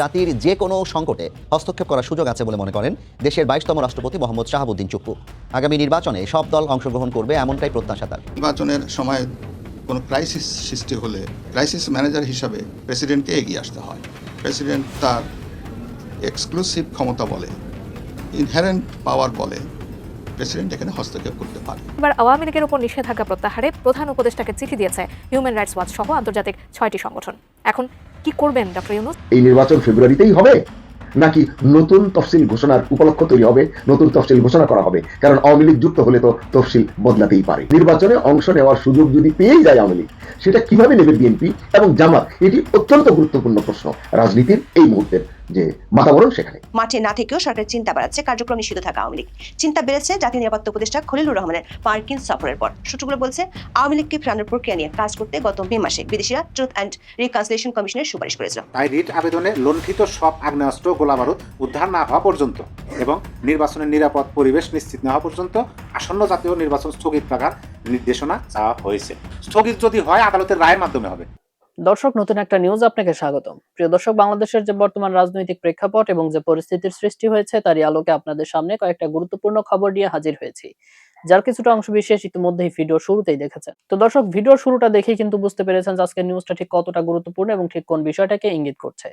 জাতির যে কোনো সংকটে হস্তক্ষেপ করার সুযোগ আছে বলে মনে করেন দেশের 22তম রাষ্ট্রপতি মোহাম্মদ শাহাবুদ্দিন চুপ্পু। আগামী নির্বাচনে সব দল অংশগ্রহণ করবে এমনটাই প্রত্যাশা তার। নির্বাচনের সময় কোনো ক্রাইসিস সৃষ্টি হলে ক্রাইসিস ম্যানেজার হিসাবে প্রেসিডেন্টকে এগিয়ে আসতে হয়। প্রেসিডেন্ট তার এক্সক্লুসিভ ক্ষমতা বলে, ইনহেরেন্ট পাওয়ার বলে, প্রেসিডেন্ট এখানে হস্তক্ষেপ করতে পারে। এবার আওয়ামী লীগের উপর নিষেধাজ্ঞা প্রত্যাহারে প্রধান উপদেষ্টাকে চিঠি দিয়েছে হিউম্যান রাইটস ওয়াচ সহ আন্তর্জাতিক 6টি সংগঠন। এখন কি করবেন ডক্টর ইউনূস? এই নির্বাচন ফেব্রুয়ারিতেই হবে নাকি নতুন তফসিল ঘোষণার উপলক্ষ তৈরি হবে, নতুন তফসিল ঘোষণা করা হবে? কারণ আওয়ামী লীগ যুক্ত হলে তো তফসিল বদলাতেই পারে। নির্বাচনে অংশ নেওয়ার সুযোগ যদি পেয়েই যায় আওয়ামী লীগ, সেটা কিভাবে নেবে বিএনপি এবং জামাত? এটি অত্যন্ত গুরুত্বপূর্ণ প্রশ্ন রাজনীতির এই মুহূর্তের যে বাতাবরণ সেখানে। মাঠে না থেকেও সরকারের চিন্তা বাড়াচ্ছে কার্যক্রম নিষিদ্ধ থাকা আওয়ামী লীগ। চিন্তা বেড়েছে জাতীয় নিরাপত্তা উপদেষ্টা খলিলুর রহমানের মার্কিন সফরের পর। সূত্রগুলো বলছে আওয়ামী লীগকে ফেরানোর প্রক্রিয়া নিয়ে কাজ করতে গত মে মাসে বিদেশিরা ট্রুথ অ্যান্ড রিকনসিলিয়েশন কমিশনের সুপারিশ করেছিল। তাই রিট আবেদনে লণ্ঠিত সব আগ্নেয়াস্ত্র গোলাবারুদ উদ্ধার না হওয়া পর্যন্ত এবং নির্বাচনের নিরাপদ পরিবেশ নিশ্চিত না হওয়া পর্যন্ত আসন্ন জাতীয় নির্বাচন স্থগিত রাখার নির্দেশনা চাওয়া হয়েছে। স্থগিত যদি হয় আদালতের রায়ের মাধ্যমে হবে। দর্শক, নতুন একটা নিউজ আপনাকে স্বাগতম। প্রিয় দর্শক, বাংলাদেশের যে বর্তমান রাজনৈতিক প্রেক্ষাপট এবং যে পরিস্থিতির সৃষ্টি হয়েছে তারই আলোকে আপনাদের সামনে কয়েকটা গুরুত্বপূর্ণ খবর নিয়ে হাজির হয়েছি, যার কিছুটা অংশ বিশেষ ইতিমধ্যেই ভিডিও শুরুতেই দেখেছেন। তো দর্শক, ভিডিওর শুরুটা দেখেই কিন্তু বুঝতে পেরেছেন যে আজকের নিউজটা ঠিক কতটা গুরুত্বপূর্ণ এবং ঠিক কোন বিষয়টাকে ইঙ্গিত করছে।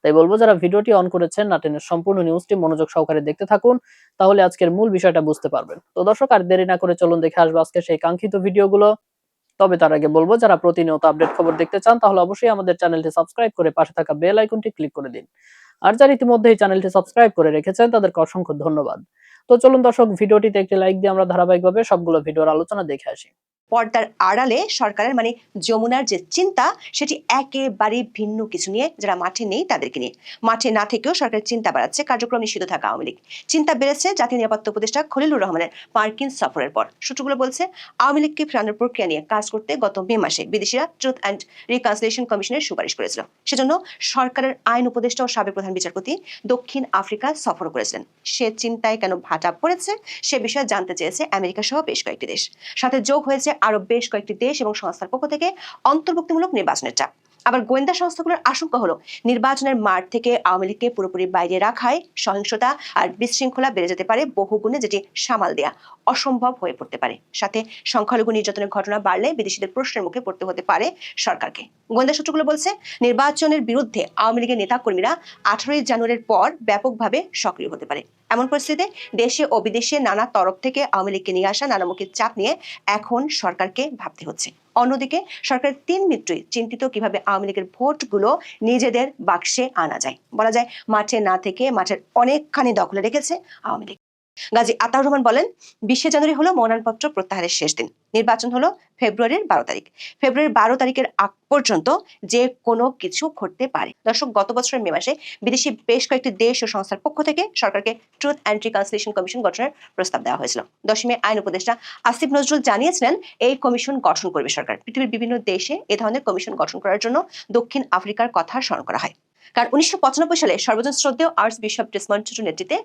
তাই বলবো, যারা ভিডিওটি অন করেছেন না টেনে সম্পূর্ণ নিউজটি মনোযোগ সহকারে দেখতে থাকুন, তাহলে আজকের মূল বিষয়টা বুঝতে পারবেন। তো দর্শক, আর দেরি না করে চলুন দেখে আসবো আজকে সেই কাঙ্ক্ষিত ভিডিওগুলো। তবে তার আগে বলবো, যারা প্রতিনিয়ত আপডেট খবর দেখতে চান তাহলে অবশ্যই আমাদের চ্যানেলটি সাবস্ক্রাইব করে পাশে থাকা বেল আইকনটি ক্লিক করে দিন। আর যারা ইতিমধ্যে এই চ্যানেলটি সাবস্ক্রাইব করে রেখেছেন তাদেরকে অসংখ্য ধন্যবাদ। তো চলুন দর্শক, ভিডিওটিতে একটি লাইক দিয়ে আমরা ধারাবাহিকভাবে সবগুলো ভিডিওর আলোচনা দেখে আসি। পর্দার আড়ালে সরকারের মানে যমুনার যে চিন্তা সেটি একেবারে ভিন্ন কিছু নিয়ে, যারা মাঠে নেই তাদেরকে নিয়ে। মাঠে না থেকেও সরকারের চিন্তা বাড়াচ্ছে কার্যক্রম নিষিদ্ধ থাকা আওয়ামী লীগ। চিন্তা বেড়েছে জাতীয় নিরাপত্তা উপদেষ্টা খলিলুর রহমানের মার্কিন সফরের পর। সূত্রগুলো বলছে আওয়ামী লীগকে ফেরানোর প্রক্রিয়া নিয়ে কাজ করতে গত মে মাসে বিদেশিরা ট্রুথ অ্যান্ড রিকনসিলিয়েশন কমিশনের সুপারিশ করেছিল। সেজন্য সরকারের আইন উপদেষ্টা ও সাবেক প্রধান বিচারপতি দক্ষিণ আফ্রিকা সফর করেছিলেন। সে চিন্তায় কেন ভাটা পড়েছে সে বিষয়ে জানতে চেয়েছে আমেরিকা সহ বেশ কয়েকটি দেশ। সাথে যোগ হয়েছে আরো বেশ কয়েকটি দেশ এবং সংস্থার পক্ষ থেকে অন্তর্ভুক্তিমূলক নির্বাচনের চাপ। আবার গোয়েন্দা সংস্থাগুলোর আশঙ্কা হলো নির্বাচনের মাঠ থেকে আওয়ামী লীগকে পুরোপুরি বাইরে রাখায় সহিংসতা আর বিশৃঙ্খলা বেড়ে যেতে পারে বহুগুণে, যেটি সামাল দেয়া অসম্ভব হয়ে পড়তে পারে। সাথে সংখ্যালঘু নির্যাতনের ঘটনা বাড়লে বিদেশিদের প্রশ্নের মুখে পড়তে হতে পারে সরকারকে। গোয়েন্দা সূত্রগুলো বলছে নির্বাচনের বিরুদ্ধে আওয়ামী লীগের নেতাকর্মীরা 18 জানুয়ারির পর ব্যাপকভাবে সক্রিয় হতে পারে। এমন পরিস্থিতিতে দেশে ও বিদেশে নানা তরফ থেকে আওয়ামী লীগকে নিয়ে আসা নানামুখী চাপ নিয়ে এখন সরকারকে ভাবতে হচ্ছে। অন্যদিকে সরকারের 3 মিত্রই চিন্তিত কিভাবে আওয়ামী লীগের ভোটগুলো নিজেদের বাক্সে আনা যায়। বলা যায় মাঠে না থেকে মাঠের অনেকখানি দখলে রেখেছে আওয়ামী লীগ। গাজী আতাউর রহমান বলেন 20 জানুয়ারি হলো মনোনয়নপত্র প্রত্যাহারের শেষ দিন। নির্বাচন হলো ফেব্রুয়ারির 12 তারিখ। ফেব্রুয়ারির 12 তারিখের আগ পর্যন্ত যে কোনো কিছু ঘটতে পারে। দর্শক, গত বছরের মে মাসে বিদেশি বেশ কয়েকটি দেশ ও সংস্থার পক্ষ থেকে সরকারকে ট্রুথ অ্যান্ড রিকনসিলিয়েশন কমিশন গঠনের প্রস্তাব দেওয়া হয়েছিল। 10 মে আইন উপদেষ্টা আসিফ নজরুল জানিয়েছিলেন এই কমিশন গঠন করবে সরকার। পৃথিবীর বিভিন্ন দেশে এ ধরনের কমিশন গঠন করার জন্য দক্ষিণ আফ্রিকার কথা স্মরণ করা হয়। কারণ 1995 সালে সর্বজন শ্রদ্ধেয় আর্চ বিশপ ডেসমন্ড তুতুর নেতৃত্বে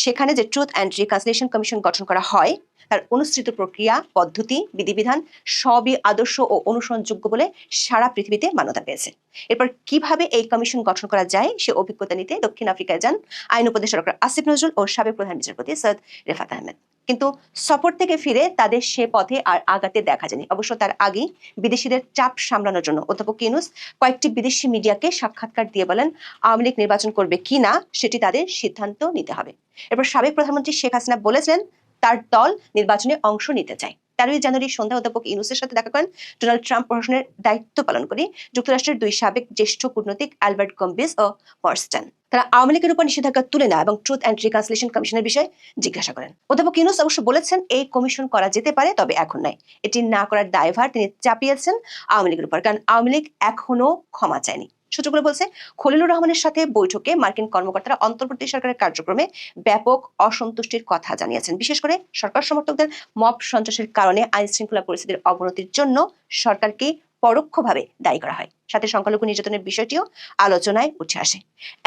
সেখানে যে ট্রুথ অ্যান্ড রিকনসিলিয়েশন কমিশন গঠন করা হয় তার অনুসৃত প্রক্রিয়া, পদ্ধতি, বিধিবিধান সবই আদর্শ ও অনুসরণযোগ্য বলে সারা পৃথিবীতে মান্যতা পেয়েছে। এরপর কিভাবে এই কমিশন গঠন করা যায় সে অভিজ্ঞতা নিতে দক্ষিণ আফ্রিকায় যান আইন উপদেষ্টা ডক্টর আসিফ নজরুল ও সাবেক প্রধান বিচারপতি সৈয়দ রেফাত আহমেদ। কিন্তু সফর থেকে ফিরে তাদের সে পথে আর আগাতে দেখা যায়নি। অবশ্য তার আগেই বিদেশিদের চাপ সামলানোর জন্য অধ্যাপক ইউনূস কয়েকটি বিদেশি মিডিয়াকে সাক্ষাৎকার দিয়ে বলেন আওয়ামী লীগ নির্বাচন করবে কিনা সেটি তাদের সিদ্ধান্ত নিতে হবে। এরপর সাবেক প্রধানমন্ত্রী শেখ হাসিনা বলেছিলেন তার দল নির্বাচনে অংশ নিতে চায়। 13 জানুয়ারি সন্ধ্যা অধ্যাপক ইউনূসের সাথে দেখা করেন ডোনাল্ড ট্রাম্প প্রশাসনের দায়িত্ব পালন করে যুক্তরাষ্ট্রের 2 সাবেক জ্যেষ্ঠ কূটনৈতিক অ্যালবার্ট গম্বিস ও মর্স্টান। তারা আওয়ামী লীগের উপর নিষেধাজ্ঞা তুলে নেওয়া এবং ট্রুথ অ্যান্ড রিকনসিলিয়েশন কমিশনের বিষয়ে জিজ্ঞাসা করেন। অধ্যাপক ইউনূস অবশ্য বলেছেন এই কমিশন করা যেতে পারে, তবে এখন নয়। এটি না করার দায়ভার তিনি চাপিয়েছেন আওয়ামী লীগের উপর, কারণ আওয়ামী লীগ এখনো ক্ষমা চায়নি। সূত্রগুলো বলছে খলিলুর রহমানের সাথে বৈঠকে মার্কিন কর্মকর্তারা অন্তর্বর্তী সরকারের কার্যক্রমে ব্যাপক অসন্তুষ্টির কথা জানিয়েছেন। বিশেষ করে সরকার সমর্থকদের মব সন্ত্রাসের কারণে আইন শৃঙ্খলা পরিস্থিতির অবনতির জন্য সরকারকে পরোক্ষভাবে দায়ী করা হয়। সাথে সংখ্যালঘু নির্যাতনের বিষয়টিও আলোচনায় উঠে আসে।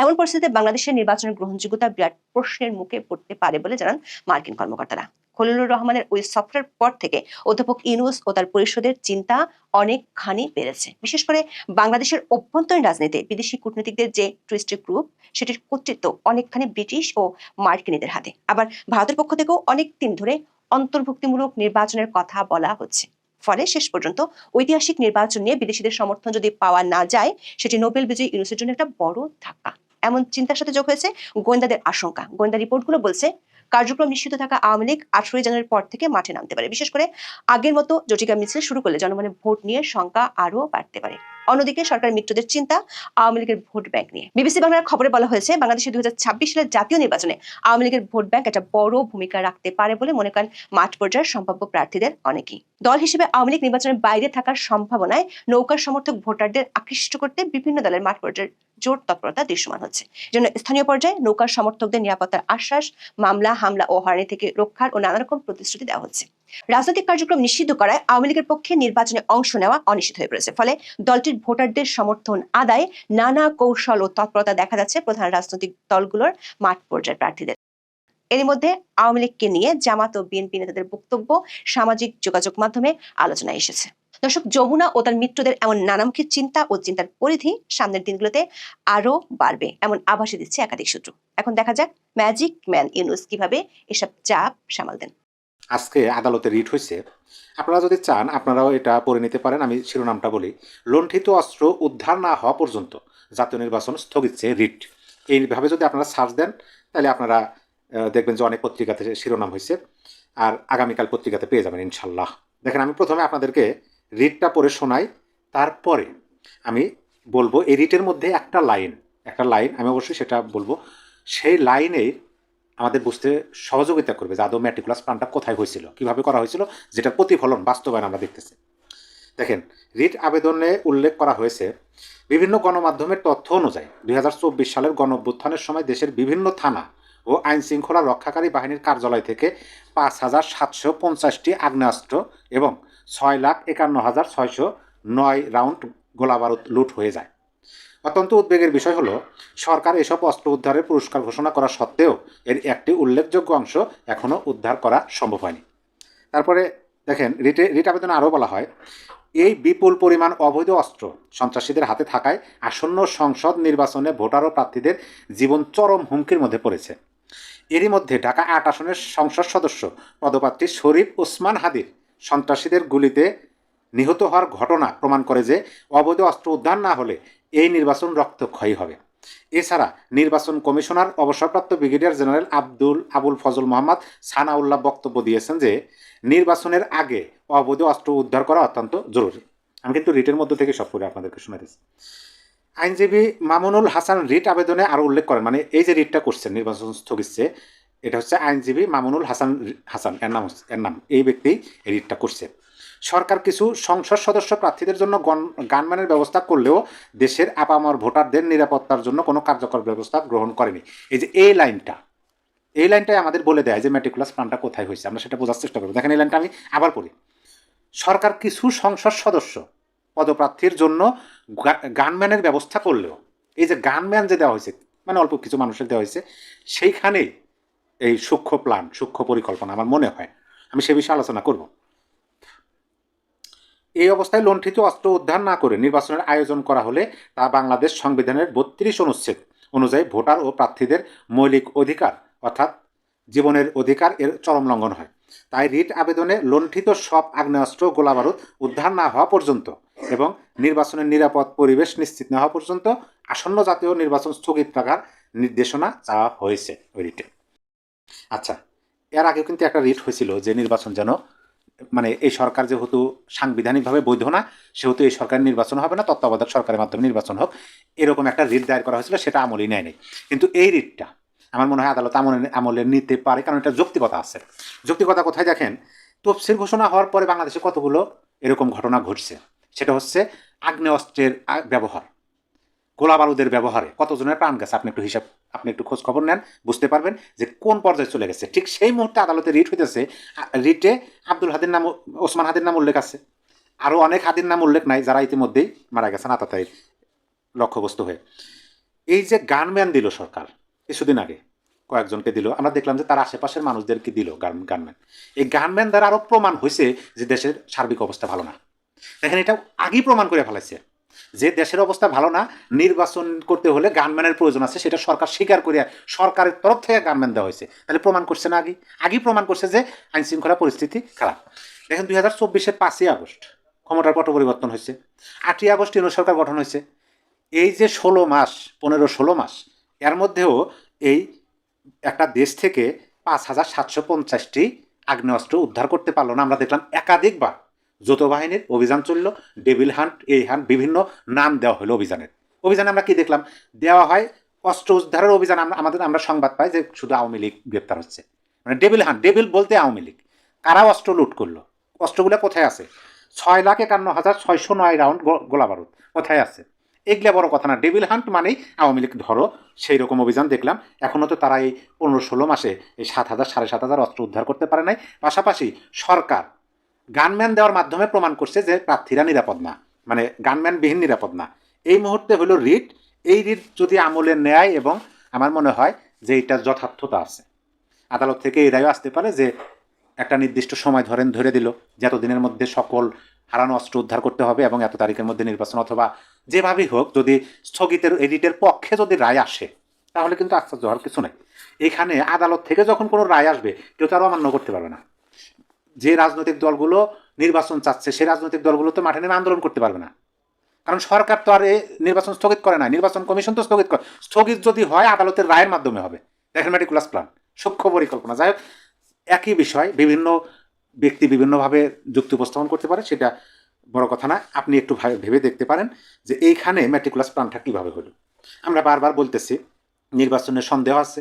এমন পরিস্থিতিতে বাংলাদেশের নির্বাচনের গ্রহণযোগ্যতা বিরাট প্রশ্নের মুখে পড়তে পারে বলে জানান মার্কিন কর্মকর্তারা। খলিলুর রহমানের ওই সফরের পর থেকে অধ্যাপক ইউনূস ও তার পরিষদের চিন্তা অনেকখানি বেড়েছে। বিশেষ করে বাংলাদেশের অভ্যন্তরীণ রাজনীতিতে বিদেশি কূটনীতিকদের যে টুইস্টেড গ্রুপ, সেটির কর্তৃত্ব অনেকখানি ব্রিটিশ ও মার্কিনীদের হাতে। আবার ভারতের পক্ষ থেকেও অনেক দিন ধরে অন্তর্ভুক্তিমূলক নির্বাচনের কথা বলা হচ্ছে। ফলে শেষ পর্যন্ত ঐতিহাসিক নির্বাচন নিয়ে বিদেশিদের সমর্থন যদি পাওয়া না যায়, সেটি নোবেল বিজয়ী ইউনূসের জন্য একটা বড় ধাক্কা। এমন চিন্তার সাথে যোগ হয়েছে গোয়েন্দাদের আশঙ্কা। গোয়েন্দা রিপোর্টগুলো বলছে কার্যক্রম নিষিদ্ধ থাকা আওয়ামী লীগ 18 জানুয়ারির পর থেকে মাঠে নামতে পারে। বিশেষ করে আগের মতো জটিকা মিছিল শুরু করলে জনগণের ভোট নিয়ে শঙ্কা আরো বাড়তে পারে। অন্যদিকে সরকারের মিত্রদের চিন্তা আওয়ামী লীগের ভোট ব্যাংক নিয়ে। বিবিসি বাংলার খবরে বলা হয়েছে, বাংলাদেশের 2026 সালের জাতীয় নির্বাচনে আওয়ামী লীগের ভোট ব্যাংক একটা বড় ভূমিকা রাখতে পারে বলে মনে করেন মাঠ পর্যায়ের সম্ভাব্য প্রার্থীদের অনেকেই। দল হিসেবে আওয়ামী লীগ নির্বাচনের বাইরে থাকার সম্ভাবনায় নৌকার সমর্থক ভোটারদের আকৃষ্ট করতে বিভিন্ন দলের মাঠ পর্যায়ের জোর তৎপরতা দৃশ্যমান হচ্ছে। জন্য স্থানীয় পর্যায়ে নৌকার সমর্থকদের নিরাপত্তার আশ্বাস, মামলা, হামলা ও হয়রানি থেকে রক্ষার ও নানা রকম প্রতিশ্রুতি দেওয়া হচ্ছে। রাজনৈতিক কার্যক্রম নিষিদ্ধ করায় আওয়ামী লীগের পক্ষে নির্বাচনে অংশ নেওয়া অনিশ্চিত হয়ে পড়েছে। ফলে দলটির ভোটারদের সমর্থন আদায়ে নানা কৌশল ও তৎপরতা দেখা যাচ্ছে প্রধান রাজনৈতিক দলগুলোর মাঠ পর্যায়ের প্রার্থীদের। এর মধ্যে আওয়ামী লীগকে নিয়ে জামাত ও বিএনপি নেতাদের বক্তব্য সামাজিক যোগাযোগ মাধ্যমে আলোচনায় এসেছে। দর্শক, যমুনা ও তার মিত্রদের এমন নানামুখী চিন্তা ও চিন্তার পরিধি সামনের দিনগুলোতে আরো বাড়বে এমন আভাসই দিচ্ছে একাধিক সূত্র। এখন দেখা যাক ম্যাজিক ম্যান ইউনূস কিভাবে এসব চাপ সামাল দেন। আজকে আদালতে রিট হয়েছে, আপনারা যদি চান আপনারাও এটা পড়ে নিতে পারেন। আমি শিরোনামটা বলি, লুণ্ঠিত অস্ত্র উদ্ধার না হওয়া পর্যন্ত জাতীয় নির্বাচন স্থগিত চেয়ে রিট। এইভাবে যদি আপনারা সার্চ দেন তাহলে আপনারা দেখবেন যে অনেক পত্রিকাতে শিরোনাম হয়েছে, আর আগামীকাল পত্রিকাতে পেয়ে যাবেন ইনশাল্লাহ। দেখেন, আমি প্রথমে আপনাদেরকে রিটটা পড়ে শোনাই, তারপরে আমি বলবো এই রিটের মধ্যে একটা লাইন আমি অবশ্যই সেটা বলবো, সেই লাইনে আমাদের বুঝতে সহযোগিতা করবে যে আদৌ ম্যাট্রিকুলাস প্ল্যানটা কোথায় হয়েছিল, কিভাবে করা হয়েছিল, যেটার প্রতিফলন বাস্তবায়ন আমরা দেখতেছি। দেখেন, রিট আবেদনে উল্লেখ করা হয়েছে, বিভিন্ন গণমাধ্যমের তথ্য অনুযায়ী 2024 সালের গণঅভ্যুত্থানের সময় দেশের বিভিন্ন থানা ও আইন শৃঙ্খলা রক্ষাকারী বাহিনীর কার্যালয় থেকে 5,750টি আগ্নেয়াস্ত্র এবং 6,51,609 রাউন্ড গোলাবারুদ লুট হয়ে যায়। অত্যন্ত উদ্বেগের বিষয় হলো, সরকার এসব অস্ত্র উদ্ধারের পুরস্কার ঘোষণা করা সত্ত্বেও এর একটি উল্লেখযোগ্য অংশ এখনও উদ্ধার করা সম্ভব হয়নি। তারপরে দেখেন, রিট আবেদনে আরও বলা হয়, এই বিপুল পরিমাণ অবৈধ অস্ত্র সন্ত্রাসীদের হাতে থাকায় আসন্ন সংসদ নির্বাচনে ভোটার ও প্রার্থীদের জীবন চরম হুমকির মধ্যে পড়েছে। এরই মধ্যে ঢাকা 8 আসনের সংসদ সদস্য পদপ্রার্থী শরীফ ওসমান হাদির সন্ত্রাসীদের গুলিতে নিহত হওয়ার ঘটনা প্রমাণ করে যে অবৈধ অস্ত্র উদ্ধার না হলে এই নির্বাচন রক্তক্ষয়ী হবে। এছাড়া নির্বাচন কমিশনার অবসরপ্রাপ্ত ব্রিগেডিয়ার জেনারেল আবুল ফজল মোহাম্মদ সানাউল্লাহ বক্তব্য দিয়েছেন যে নির্বাচনের আগে অবৈধ অস্ত্র উদ্ধার করা অত্যন্ত জরুরি। আমি কিন্তু রিটের মধ্য থেকে সব করে আপনাদেরকে শোনাতেছি। আইনজীবী মামুনুল হাসান রিট আবেদনে আরও উল্লেখ করেন, মানে এই যে রিটটা করছেন নির্বাচন স্থগিত, এটা হচ্ছে আইনজীবী মামুনুল হাসান এর নাম এই ব্যক্তি এই রিটটা করছে। সরকার কিছু সংসদ সদস্য প্রার্থীদের জন্য গানম্যানের ব্যবস্থা করলেও দেশের আপামর ভোটারদের নিরাপত্তার জন্য কোনো কার্যকর ব্যবস্থা গ্রহণ করেনি। এই লাইনটাই আমাদের বলে দেয় যে ম্যাট্রিকুলাস প্ল্যানটা কোথায় হয়েছে, আমরা সেটা বোঝার চেষ্টা করবো। দেখেন, এই লাইনটা আমি আবার পড়ি, সরকার কিছু সংসদ সদস্য পদপ্রার্থীর জন্য গানম্যানের ব্যবস্থা করলেও, এই যে গানম্যান যে দেওয়া হয়েছে, মানে অল্প কিছু মানুষের দেওয়া হয়েছে, সেইখানেই এই সূক্ষ্ম প্ল্যান, সূক্ষ্ম পরিকল্পনা আমার মনে হয়। আমি সে বিষয়ে আলোচনা করব। এই অবস্থায় লুণ্ঠিত অস্ত্র উদ্ধার না করে নির্বাচনের আয়োজন করা হলে তা বাংলাদেশ সংবিধানের 32 অনুচ্ছেদ অনুযায়ী ভোটার ও প্রার্থীদের মৌলিক অধিকার অর্থাৎ জীবনের অধিকার এর চরম লঙ্ঘন হয়। তাই রিট আবেদনে লুণ্ঠিত সব আগ্নেয়াস্ত্র গোলাবারুদ উদ্ধার না হওয়া পর্যন্ত এবং নির্বাচনের নিরাপদ পরিবেশ নিশ্চিত না হওয়া পর্যন্ত আসন্ন জাতীয় নির্বাচন স্থগিত রাখার নির্দেশনা চাওয়া হয়েছে ওই রিটে। আচ্ছা, এর আগেও কিন্তু একটা রিট হয়েছিল যে নির্বাচন যেন, মানে এই সরকার যেহেতু সাংবিধানিকভাবে বৈধ না, সেহেতু এই সরকারের নির্বাচন হবে না, তত্ত্বাবধায়ক সরকারের মাধ্যমে নির্বাচন হোক, এরকম একটা রিট দায়ের করা হয়েছিল, সেটা আমলই নেয় নেই। কিন্তু এই রিটটা আমার মনে হয় আদালত আমলে নিতে পারে, কারণ এটা যৌক্তিকতা আছে। যৌক্তিকতা কোথায় দেখেন, তফসিল ঘোষণা হওয়ার পরে বাংলাদেশে কতগুলো এরকম ঘটনা ঘটছে, সেটা হচ্ছে আগ্নেয়াস্ত্রের ব্যবহার, গোলা বারুদের ব্যবহারে কতজনের প্রাণ গেছে, আপনি একটু খোঁজ খবর নেন, বুঝতে পারবেন যে কোন পর্যায়ে চলে গেছে। ঠিক সেই মুহূর্তে আদালতে রিট হইতেছে, রিটে ওসমান হাদির নাম উল্লেখ আছে, আরও অনেক হাদির নাম উল্লেখ নাই যারা ইতিমধ্যেই মারা গেছেন আততায়ীর লক্ষ্যবস্তু হয়ে। এই যে গানম্যান দিল সরকার কিছুদিন আগে, কয়েকজনকে দিল, আমরা দেখলাম যে তার আশেপাশের মানুষদেরকে দিল গানম্যান। এই গানম্যান দ্বারা আরও প্রমাণ হয়েছে যে দেশের সার্বিক অবস্থা ভালো না। দেখেন, এটা আগেই প্রমাণ করে ফেলাইছে যে দেশের অবস্থা ভালো না, নির্বাচন করতে হলে গানম্যানের প্রয়োজন আছে, সেটা সরকার স্বীকার করে সরকারের তরফ থেকে গানম্যান দেওয়া হয়েছে। তাহলে প্রমাণ করছে না, আগেই প্রমাণ করছে যে আইন শৃঙ্খলা পরিস্থিতি খারাপ। দেখেন, 2024-এর 5ই আগস্ট ক্ষমতার পট পরিবর্তন হয়েছে, 8ই আগস্ট ইউনূস সরকার গঠন হয়েছে। এই যে 16 মাস 15-16 মাস, এর মধ্যেও এই একটা দেশ থেকে 5750টি আগ্নেয়াস্ত্র উদ্ধার করতে পারলো না। আমরা দেখলাম একাধিকবার যৌথ বাহিনীর অভিযান চলল, ডেভিল হান্ট, এই হান্ট, বিভিন্ন নাম দেওয়া হলো অভিযানে আমরা কি দেখলাম, দেওয়া হয় অস্ত্র উদ্ধারের অভিযান। আমরা সংবাদ পাই যে শুধু আওয়ামী লীগ গ্রেপ্তার হচ্ছে, মানে ডেভিল হান্ট, ডেভিল বলতে আওয়ামী লীগ। কারা অস্ত্র লুট করলো, অস্ত্রগুলো কোথায় আছে? 6,51,609 রাউন্ড গোলা বারুদ কোথায় আছে? এগুলা বড় কথা না, ডেভিল হান্ট মানেই আওয়ামী লীগ ধরো, সেই রকম অভিযান দেখলাম। এখনও তো তারা এই 15-16 মাসে এই 7,000 7,500 অস্ত্র উদ্ধার করতে পারে নাই। পাশাপাশি সরকার গানম্যান দেওয়ার মাধ্যমে প্রমাণ করছে যে প্রার্থীরা নিরাপদ না, মানে গানম্যানবিহীন নিরাপদ না। এই মুহূর্তে হলো রিট, এই রিট যদি আমলে নেয়, এবং আমার মনে হয় যে এটা যথার্থতা আছে, আদালত থেকে এই রায়ও আসতে পারে যে একটা নির্দিষ্ট সময় ধরে দিল যে এতদিনের মধ্যে সকল হারানো অস্ত্র উদ্ধার করতে হবে এবং এত তারিখের মধ্যে নির্বাচন, অথবা যেভাবেই হোক, যদি স্থগিতের এডিটের পক্ষে যদি রায় আসে তাহলে কিন্তু আশ্চর্য হওয়ার কিছু নেই। এখানে আদালত থেকে যখন কোনো রায় আসবে কেউ তো আরও অমান্য করতে পারবে না। যে রাজনৈতিক দলগুলো নির্বাচন চাচ্ছে সেই রাজনৈতিক দলগুলো তো মাঠে নেমে আন্দোলন করতে পারবে না, কারণ সরকার তো আর নির্বাচন স্থগিত করে না, নির্বাচন কমিশন তো স্থগিত করে। স্থগিত যদি হয় আদালতের রায়ের মাধ্যমে হবে। দেখেন, মেটিকুলাস প্ল্যান, সূক্ষ্ম পরিকল্পনা। যাই হোক, একই বিষয় বিভিন্ন ব্যক্তি বিভিন্নভাবে যুক্তি উপস্থাপন করতে পারে, সেটা বড় কথা না। আপনি একটু ভেবে দেখতে পারেন যে এইখানে মেটিকুলাস প্ল্যানটা কীভাবে হলো। আমরা বারবার বলতেছি নির্বাচনের সন্দেহ আছে,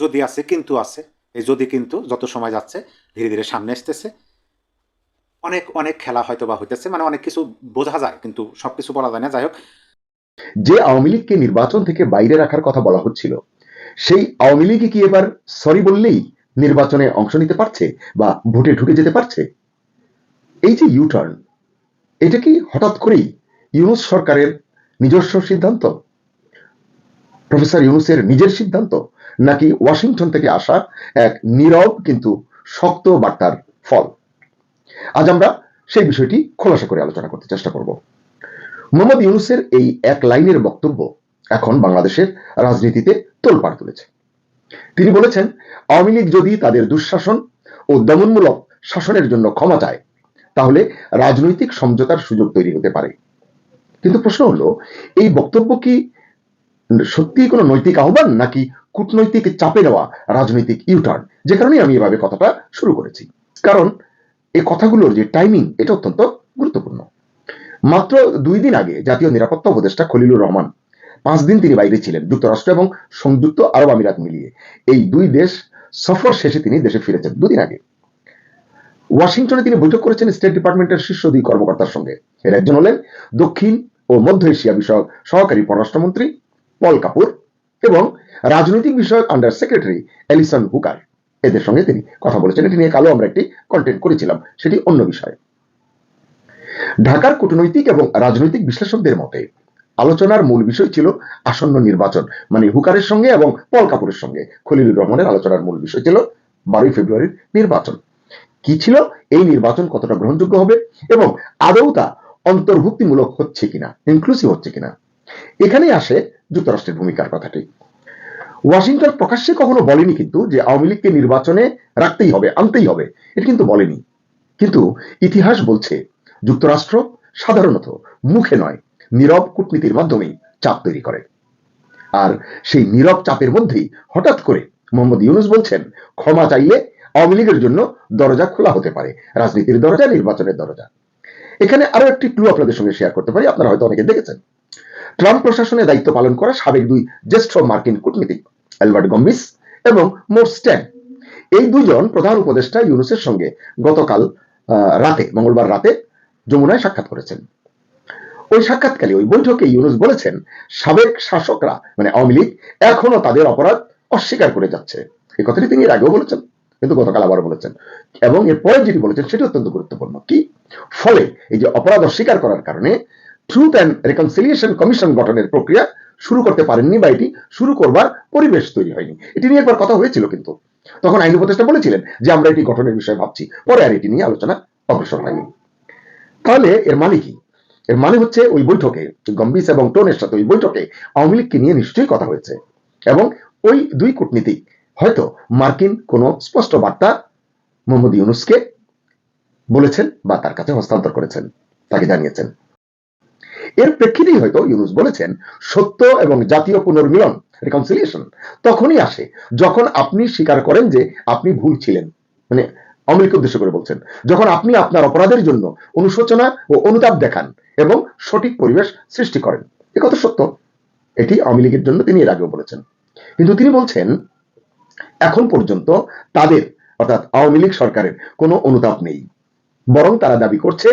যদি আছে, কিন্তু আছে। এই যদি কিন্তু যত সময় যাচ্ছে ধীরে ধীরে সামনে আসতেছে, অনেক অনেক খেলা হয়তো বা হইতেছে, মানে অনেক কিছু বোঝা যায় কিন্তু সব কিছু বলা যায় না। যাই হোক, যে আওয়ামী লীগকে নির্বাচন থেকে বাইরে রাখার কথা বলা হচ্ছিল, সেই আওয়ামী লীগ কি এবার সরি বললেই নির্বাচনে অংশ নিতে পারছে বা ভোটে ঢুকে যেতে পারছে? এই যে ইউটার্ন, এটা কি হঠাৎ করেই ইউনূস সরকারের নিজস্ব সিদ্ধান্ত, প্রফেসর ইউনূসের নিজের সিদ্ধান্ত, নাকি ওয়াশিংটন থেকে আসা এক নীরব কিন্তু শক্ত বার্তার ফল? আজ আমরা সেই বিষয়টি খোলাসা করে আলোচনা করতে চেষ্টা করব। মোহাম্মদ ইউনূসের এই এক লাইনের বক্তব্য এখন বাংলাদেশের রাজনীতিতে তোলপাড় তুলেছে। তিনি বলেছেন, আওয়ামী লীগ যদি তাদের দুঃশাসন ও দমনমূলক শাসনের জন্য ক্ষমা চায় তাহলে রাজনৈতিক সমঝোতার সুযোগ তৈরি হতে পারে। কিন্তু প্রশ্ন হলো, এই বক্তব্য কি সত্যি কোনো নৈতিক আহ্বান নাকি কূটনৈতিক চাপে নেওয়া রাজনৈতিক ইউটার্ন? যে কারণে আমি এভাবে কথাটা শুরু করেছি, কারণ এই কথাগুলোর যে টাইমিং, এটা অত্যন্ত গুরুত্বপূর্ণ। মাত্র 2 দিন আগে জাতীয় নিরাপত্তা উপদেষ্টা খলিলুর রহমান 5 দিন তিনি বাইরে ছিলেন, যুক্তরাষ্ট্র এবং সংযুক্ত আরব আমিরাত মিলিয়ে এই 2 দেশ সফর শেষে তিনি দেশে ফিরেছেন 2 দিন আগে। ওয়াশিংটনে তিনি বৈঠক করেছেন স্টেট ডিপার্টমেন্টের শীর্ষ 2 কর্মকর্তার সঙ্গে। এর একজন হলেন দক্ষিণ ও মধ্য এশিয়া বিষয়ক সহকারী পররাষ্ট্রমন্ত্রী পল কাপুর এবং রাজনৈতিক বিষয়ক আন্ডার সেক্রেটারি এলিসন হুকার। এদের সঙ্গে তিনি কথা বলেছেন। এটি নিয়ে কালো আমরা একটি কন্টেন্ট করেছিলাম, সেটি অন্য বিষয়। ঢাকার কূটনৈতিক এবং রাজনৈতিক বিশ্লেষকদের মতে আলোচনার মূল বিষয় ছিল আসন্ন নির্বাচন, মানে হুকারের সঙ্গে এবং পল কাপুরের সঙ্গে খলিলুর রহমানের আলোচনার মূল বিষয় ছিল 12 ফেব্রুয়ারির নির্বাচন। কি ছিল এই নির্বাচন, কতটা গ্রহণযোগ্য হবে এবং আদৌ তা অন্তর্ভুক্তিমূলক হচ্ছে কিনা, ইনক্লুসিভ হচ্ছে কিনা। এখানেই আসে যুক্তরাষ্ট্রের ভূমিকার কথাটি। ওয়াশিংটন প্রকাশ্যে কখনো বলেনি কিন্তু যে আওয়ামী লীগকে নির্বাচনে রাখতেই হবে, আনতেই হবে, এটা কিন্তু বলেনি। কিন্তু ইতিহাস বলছে যুক্তরাষ্ট্র সাধারণত মুখে নয়, নীরব কূটনীতির মাধ্যমেই চাপ তৈরি করে। আর সেই নীরব চাপের মধ্যেই হঠাৎ করে মোহাম্মদ ইউনূস বলছেন, ক্ষমা চাইলে আওয়ামী লীগের জন্য দরজা খোলা হতে পারে, রাজনীতির দরজা, নির্বাচনের দরজা। এখানে আরো একটি ক্লু আপনাদের সঙ্গে শেয়ার করতে পারি, আপনারা হয়তো অনেকে দেখেছেন। ট্রাম্প প্রশাসনে দায়িত্ব পালন করা সাবেক 2 জ্যেষ্ঠ মার্কিন কূটনীতিক অ্যালবার্ট গম্বিস এবং মোর্স স্ট্যান, এই 2 জন প্রধান উপদেষ্টা ইউনূসের সঙ্গে গতকাল রাতে, মঙ্গলবার রাতে যমুনায় সাক্ষাৎ করেছেন। ওই সাক্ষাৎকালে, ওই বৈঠকে ইউনূস বলেছেন, সাবেক শাসকরা মানে আওয়ামী লীগ এখনো তাদের অপরাধ অস্বীকার করে যাচ্ছে। এই কথাটি তিনি এর আগেও বলেছেন, কিন্তু গতকাল আবার বলেছেন। এবং এরপরে যেটি বলেছেন সেটি অত্যন্ত গুরুত্বপূর্ণ। কি ফলে এই যে অপরাধ অস্বীকার করার কারণে ট্রুথ অ্যান্ড রেকনসিলিয়েশন কমিশন গঠনের প্রক্রিয়া শুরু করতে পারেননি বা এটি শুরু করবার পরিবেশ তৈরি হয়নি। এটি নিয়ে একবার কথা হয়েছিল, কিন্তু তখন আইন উপদেষ্টা বলেছিলেন যে আমরা এটি গঠনের বিষয়ে ভাবছি, পরে আর এটি নিয়ে আলোচনা অগ্রসর হয়নি। তাহলে এর মানে কি? এর মানে হচ্ছে ওই বৈঠকে গম্বিস এবং টোনের সাথে ওই বৈঠকে আওয়ামী লীগকে নিয়ে নিশ্চয়ই কথা হয়েছে এবং ওই দুই কূটনীতিক হয়তো মার্কিন কোনো স্পষ্ট বার্তা মোহাম্মদ ইউনূসকে বলেছেন বা তার কাছে হস্তান্তর করেছেন, তাকে জানিয়েছেন। এর প্রেক্ষিতেই হয়তো ইউনূস বলেছেন সত্য এবং জাতীয় পুনর্মিলন রিকনসিলিয়েশন তখনই আসে যখন আপনি স্বীকার করেন যে আপনি ভুল ছিলেন, মানে আওয়ামী লীগকে উদ্দেশ্য করে বলছেন, যখন আপনি আপনার অপরাধের জন্য অনুশোচনা ও অনুতাপ দেখান এবং সঠিক পরিবেশ সৃষ্টি করেন। এ কথা সত্য, এটি আওয়ামী লীগের জন্য তিনি এর আগেও বলেছেন। কিন্তু তিনি বলছেন এখন পর্যন্ত তাদের অর্থাৎ আওয়ামী লীগ সরকারের কোনো অনুতাপ নেই, বরং তারা দাবি করছে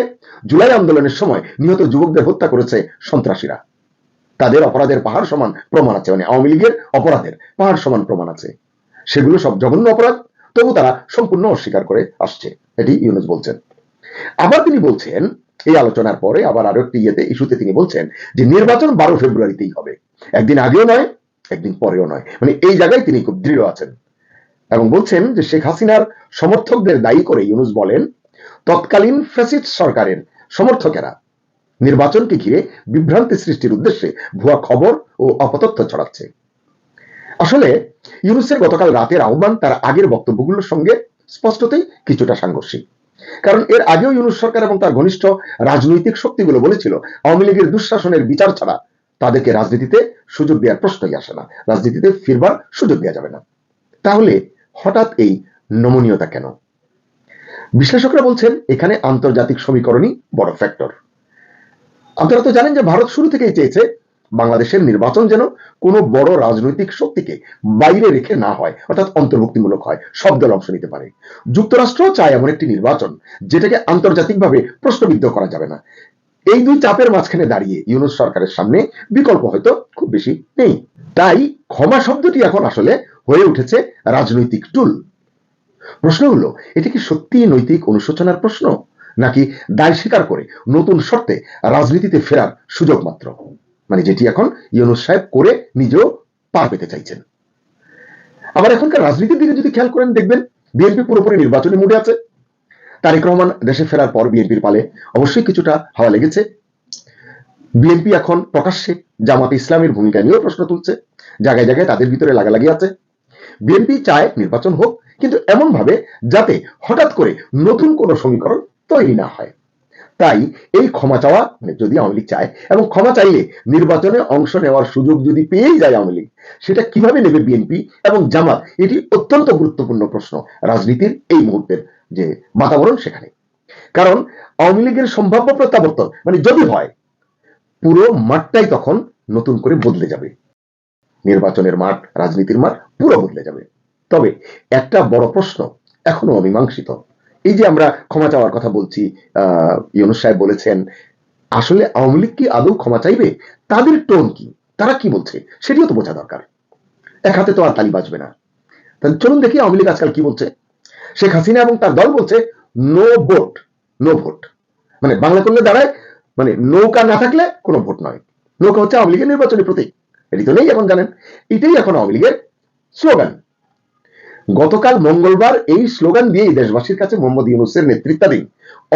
জুলাই আন্দোলনের সময় নিহত যুবকদের হত্যা করেছে সন্ত্রাসীরা। তাদের অপরাধের পাহাড় সমান প্রমাণ আছে, মানে আওয়ামী লীগের অপরাধের পাহাড় সমান প্রমাণ আছে, সেগুলো সব জঘন্য অপরাধ, তবু তারা সম্পূর্ণ অস্বীকার করে আসছে, এটি ইউনূস বলছেন। আবার তিনি বলছেন এই আলোচনার পরে আবার আরো একটি ইস্যুতে তিনি বলছেন যে নির্বাচন 12 ফেব্রুয়ারিতেই হবে, একদিন আগেও নয় একদিন পরেও নয়, মানে এই জায়গায় তিনি খুব দৃঢ় আছেন এবং বলছেন যে শেখ হাসিনার সমর্থকদের দায়ী করে ইউনূস বলেন তৎকালীন ফ্যাসিস্ট সরকারের সমর্থকেরা নির্বাচনকে ঘিরে বিভ্রান্তি সৃষ্টির উদ্দেশ্যে ভুয়া খবর ও অপতথ্য ছড়াচ্ছে। আসলে ইউনূসের গতকাল রাতের আহ্বান তার আগের বক্তব্যগুলোর সঙ্গে স্পষ্টতই কিছুটা সাংঘর্ষিক, কারণ এর আগেও ইউনূস সরকার এবং তার ঘনিষ্ঠ রাজনৈতিক শক্তিগুলো বলেছিল আওয়ামী লীগের দুঃশাসনের বিচার ছাড়া তাদেরকে রাজনীতিতে সুযোগ দেওয়ার প্রশ্নই আসে না, রাজনীতিতে ফিরবার সুযোগ দেওয়া যাবে না। তাহলে হঠাৎ এই নমনীয়তা কেন? বিশ্লেষকরা বলছেন এখানে আন্তর্জাতিক সমীকরণই বড় ফ্যাক্টর। আপনারা তো জানেন যে ভারত শুরু থেকেই চেয়েছে বাংলাদেশের নির্বাচন যেন কোনো বড় রাজনৈতিক শক্তিকে বাইরে রেখে না হয়, অর্থাৎ অন্তর্ভুক্তিমূলক হয়, সব দল অংশ নিতে পারে। যুক্তরাষ্ট্র চায় এমন একটি নির্বাচন যেটাকে আন্তর্জাতিকভাবে প্রশ্নবিদ্ধ করা যাবে না। এই দুই চাপের মাঝখানে দাঁড়িয়ে ইউনূস সরকারের সামনে বিকল্প হয়তো খুব বেশি নেই। তাই ক্ষমা শব্দটি এখন আসলে হয়ে উঠেছে রাজনৈতিক টুল। প্রশ্ন হলো এটা কি সত্যি নৈতিক অনুশোচনার প্রশ্ন, নাকি দায় স্বীকার করে নতুন শর্তে রাজনীতিতে ফেরার সুযোগ মাত্র, মানে যেটি এখন ইউনূস সাহেব করে নিজেও পার পেতে চাইছেন। আবার এখনকার রাজনীতির দিকে যদি খেয়াল করেন দেখবেন বিএনপি পুরোপুরি নির্বাচনী মুডে আছে। তারেক রহমান দেশে ফেরার পর বিএনপির পালে অবশ্যই কিছুটা হাওয়া লেগেছে। বিএনপি এখন প্রকাশ্যে জামাতে ইসলামের ভূমিকা নিয়েও প্রশ্ন তুলছে, জায়গায় জায়গায় তাদের ভিতরে লাগালাগি আছে। বিএনপি চায় নির্বাচন হোক, কিন্তু এমন ভাবে যাতে হঠাৎ করে নতুন কোন সমীকরণ তৈরি না হয়। তাই এই ক্ষমা চাওয়া, মানে যদি আওয়ামী লীগ চায় এবং ক্ষমা চাইলে নির্বাচনে অংশ নেওয়ার সুযোগ যদি পেয়েই যায় আওয়ামী লীগ, সেটা কিভাবে নেবে বিএনপি এবং জামাত, এটি অত্যন্ত গুরুত্বপূর্ণ প্রশ্ন রাজনীতির এই মুহূর্তের যে বাতাবরণ সেখানে। কারণ আওয়ামী লীগের সম্ভাব্য প্রত্যাবর্তন মানে যদি হয়, পুরো মাঠটাই তখন নতুন করে বদলে যাবে, নির্বাচনের মাঠ, রাজনীতির মাঠ পুরো বদলে যাবে। তবে একটা বড় প্রশ্ন এখনো অমীমাংসিত। এই যে আমরা ক্ষমা চাওয়ার কথা বলছি, ইউনূস সাহেব বলেছেন, আসলে আওয়ামী লীগ কি আদৌ ক্ষমা চাইবে? তাদের টোন কি, তারা কি বলছে সেটিও তো বোঝা দরকার। এক হাতে তো আর তালি বাজবে না। তাহলে চলুন দেখি আওয়ামী লীগ আজকাল কি বলছে। শেখ হাসিনা এবং তার দল বলছে নো ভোট, নো ভোট, মানে বাংলা করলে দাঁড়ায় মানে নৌকা না থাকলে কোনো ভোট নয়। নৌকা হচ্ছে আওয়ামী লীগের নির্বাচনী প্রতীক, এটি তো নেই এখন জানেন। এটাই এখন আওয়ামী লীগের স্লোগান। গতকাল মঙ্গলবার এই স্লোগান দিয়েই দেশবাসীর কাছে মোহাম্মদ ইউনূসের নেতৃত্বাধীন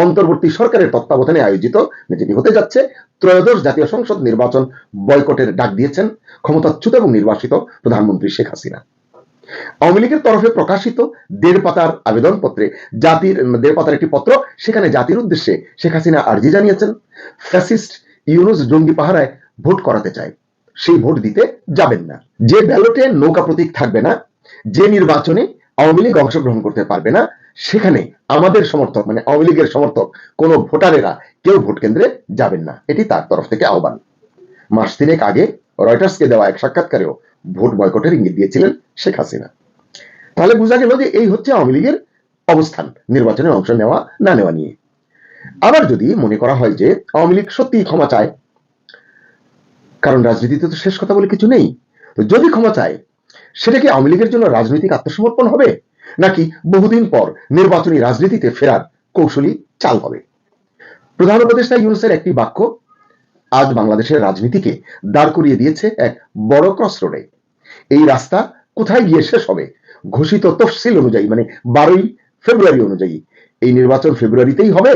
অন্তর্বর্তী সরকারের তত্ত্বাবধানে আয়োজিত যেটি হতে যাচ্ছে ত্রয়োদশ জাতীয় সংসদ নির্বাচন বয়কটের ডাক দিয়েছেন ক্ষমতাচ্যুত এবং নির্বাসিত প্রধানমন্ত্রী শেখ হাসিনা। আওয়ামী লীগের তরফে প্রকাশিত 1.5 পাতার আবেদনপত্রে জাতির 1.5 পাতার একটি পত্র, সেখানে জাতির উদ্দেশ্যে শেখ হাসিনা আর্জি জানিয়েছেন ফ্যাসিস্ট ইউনূস জঙ্গি পাহারায় ভোট করাতে চায়, সেই ভোট দিতে যাবেন না। যে ব্যালটে নৌকা প্রতীক থাকবে না, যে নির্বাচনে আওয়ামী লীগ অংশগ্রহণ করতে পারবে না, সেখানে আমাদের সমর্থক মানে আওয়ামী লীগের সমর্থক কোন ভোটারেরা কেউ ভোট কেন্দ্রে যাবেন না, এটি তার তরফ থেকে আহ্বান। মাস 3 আগে রয়টার্সকে দেওয়া এক সাক্ষাৎকারেও ভোট বয়কটের ইঙ্গিত দিয়েছিলেন শেখ হাসিনা। তাহলে বোঝা গেল যে এই হচ্ছে আওয়ামী লীগের অবস্থান নির্বাচনে অংশ নেওয়া না নেওয়া নিয়ে। আবার যদি মনে করা হয় যে আওয়ামী লীগ সত্যিই ক্ষমা চায়, কারণ রাজনীতিতে তো শেষ কথা বলে কিছু নেই, তো যদি ক্ষমা চায় সেটা কি আওয়ামী লীগের জন্য রাজনৈতিক আত্মসমর্পণ হবে, নাকি বহুদিন পর নির্বাচনী রাজনীতিতে ফেরার কৌশলী চাল হবে? প্রধান উপদেষ্টা ইউনূসের একটি বাক্য আজ বাংলাদেশের রাজনীতিকে দাঁড় করিয়ে দিয়েছে এক বড় ক্রসরোডে। এই রাস্তা কোথায় গিয়ে শেষ হবে? ঘোষিত তফসিল অনুযায়ী, মানে 12ই ফেব্রুয়ারি অনুযায়ী এই নির্বাচন ফেব্রুয়ারিতেই হবে,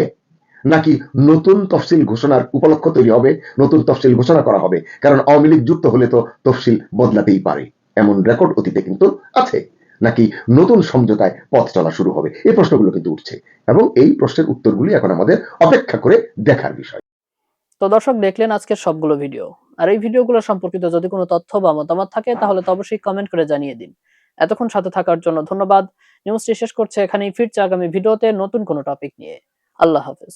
নাকি নতুন তফসিল ঘোষণার উপলক্ষ তৈরি হবে, নতুন তফসিল ঘোষণা করা হবে? কারণ আওয়ামী লীগ যুক্ত হলে তো তফসিল বদলাতেই পারে, এমন রেকর্ড অতীতে কিন্তু আছে। নাকি নতুন সমঝোতায় পথ চলা শুরু হবে? এই প্রশ্নগুলো কিন্তু উঠছে, এবং এই প্রশ্নের উত্তরগুলি এখন আমাদের অপেক্ষা করে দেখার বিষয়। তো দর্শক, দেখলেন আজকের সবগুলো ভিডিও। আর এই ভিডিওগুলো সম্পর্কিত যদি কোনো তথ্য বা মতামত থাকে তাহলে তো অবশ্যই কমেন্ট করে জানিয়ে দিন। এতক্ষণ সাথে থাকার জন্য ধন্যবাদ। নিউজটি শেষ করছে এখানেই, ফিরছে আগামী ভিডিওতে নতুন কোনো টপিক নিয়ে। আল্লাহ হাফেজ।